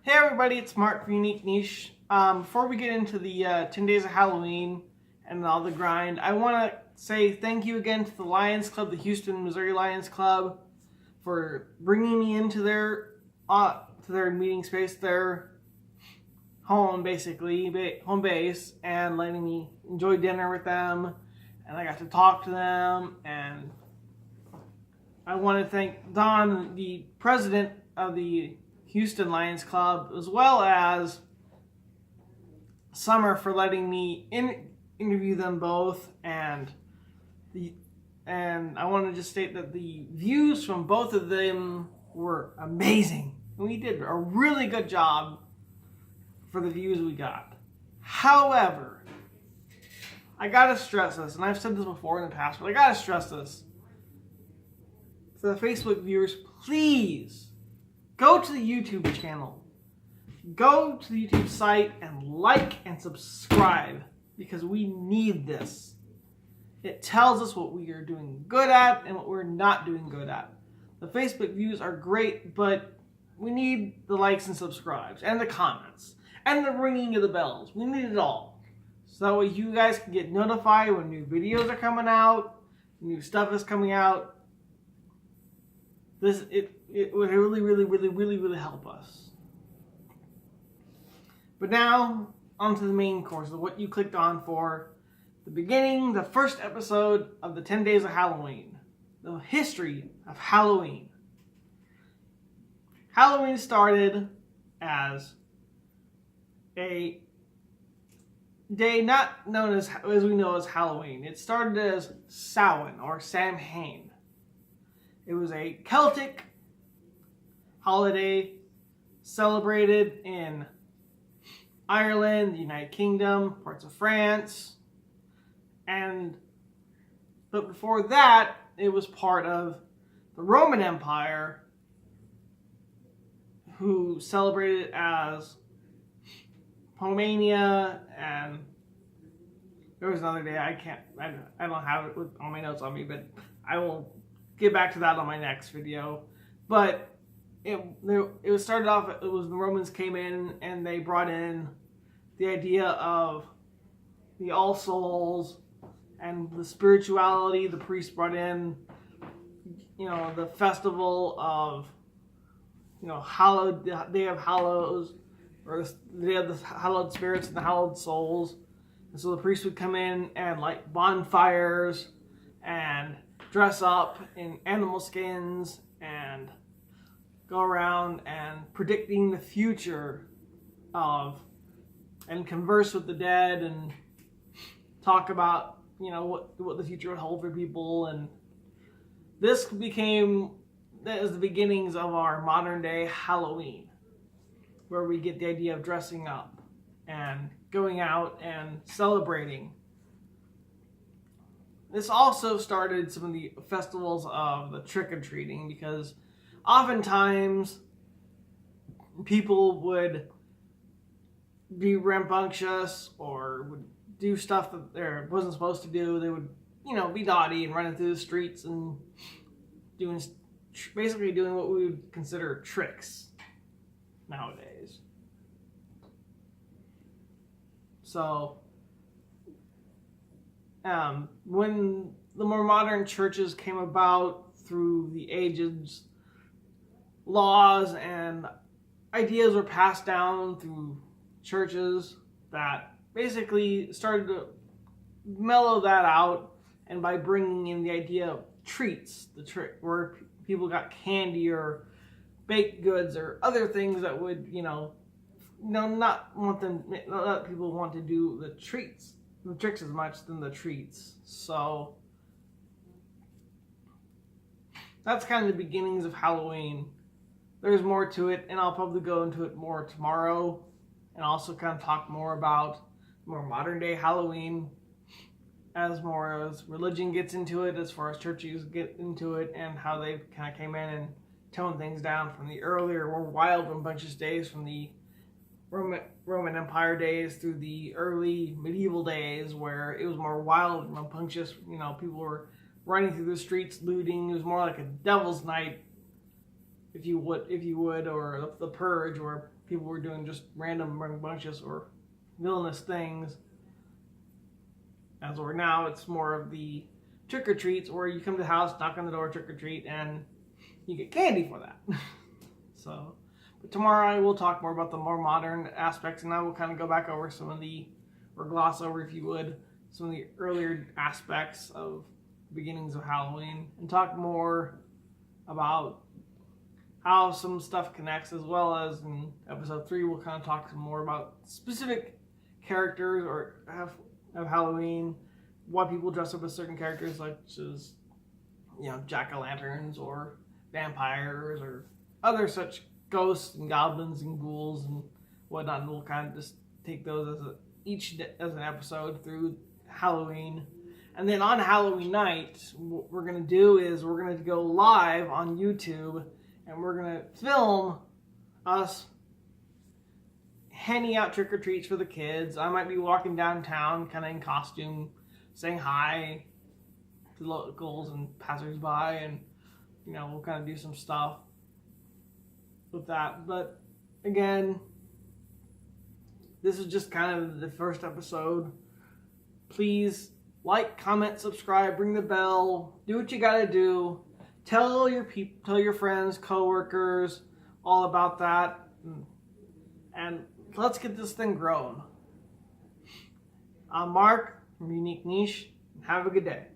Hey everybody, it's Mark from Unique Niche. Before we get into the 10 days of Halloween and all the grind, I want to say thank you again to the Lions Club, the Houston, Missouri Lions Club, for bringing me into their meeting space, their home basically, home base, and letting me enjoy dinner with them. And I got to talk to them, and I want to thank Don, the president of the Houston Lions Club, as well as Summer, for letting me interview them both. And I want to just state that the views from both of them were amazing. We did a really good job for the views we got. However, I gotta stress this, and I've said this before in the past, but I gotta stress this. To the Facebook viewers, please go to the YouTube channel. Go to the YouTube site and like and subscribe, because we need this. It tells us what we are doing good at and what we're not doing good at. The Facebook views are great, but we need the likes and subscribes and the comments and the ringing of the bells. We need it all. So that way you guys can get notified when new videos are coming out, new stuff is coming out. It would really help us. But now, onto the main course of what you clicked on for the beginning, the first episode of the 10 Days of Halloween. The history of Halloween. Halloween started as a day not known as we know as Halloween. It started as Samhain, or Samhain. It was a Celtic holiday celebrated in Ireland, the United Kingdom, parts of France, but before that, it was part of the Roman Empire, who celebrated as Pomania, and there was another day I don't have it with all my notes on me, but I will get back to that on my next video. But it started off, it was the Romans came in and they brought in the idea of the All Souls and the spirituality. The priests brought in, the festival of, hallowed, the Day of Hallows, or the Day of the Hallowed Spirits and the Hallowed Souls. And so the priests would come in and light bonfires and dress up in animal skins and go around and predicting the future and converse with the dead and talk about, what the future would hold for people. And that is the beginnings of our modern day Halloween, where we get the idea of dressing up and going out and celebrating. This also started some of the festivals of the trick-or-treating, because oftentimes people would be rambunctious or would do stuff that they wasn't supposed to do. They would, be naughty and running through the streets and basically doing what we would consider tricks nowadays. So when the more modern churches came about through the ages, laws and ideas were passed down through churches that basically started to mellow that out, and by bringing in the idea of treats, where people got candy or baked goods or other things that would, not let people want to do the tricks as much than the treats. So that's kind of the beginnings of Halloween. There's more to it, and I'll probably go into it more tomorrow, and also kind of talk more about more modern day Halloween as religion gets into it, as far as churches get into it, and how they kind of came in and toned things down from the earlier, more wild, rambunctious days, from the Roman Empire days through the early medieval days, where it was more wild and rambunctious. People were running through the streets, looting. It was more like a devil's night if you would, or the Purge, where people were doing just random rambunctious or villainous things. As or now, it's more of the trick or treats, where you come to the house, knock on the door, trick or treat, and you get candy for that. So, but tomorrow I will talk more about the more modern aspects, and I will kind of go back over some of the, or gloss over, if you would, some of the earlier aspects of beginnings of Halloween, and talk more about how some stuff connects, as well as in episode 3 we'll kind of talk some more about specific characters or of Halloween, why people dress up as certain characters, such as, you know, jack-o'-lanterns or vampires or other such ghosts and goblins and ghouls and whatnot. And we'll kind of just take those as an episode through Halloween. And then on Halloween night, what we're going to do is we're going to go live on YouTube, and we're going to film us handing out trick-or-treats for the kids. I might be walking downtown kind of in costume, saying hi to locals and passersby, and, you know, we'll kind of do some stuff with that. But again, this is just kind of the first episode. Please like, comment, subscribe, ring the bell, do what you gotta do. Tell your people, tell your friends, coworkers, all about that, and let's get this thing growing. I'm Mark from Unique Niche. Have a good day.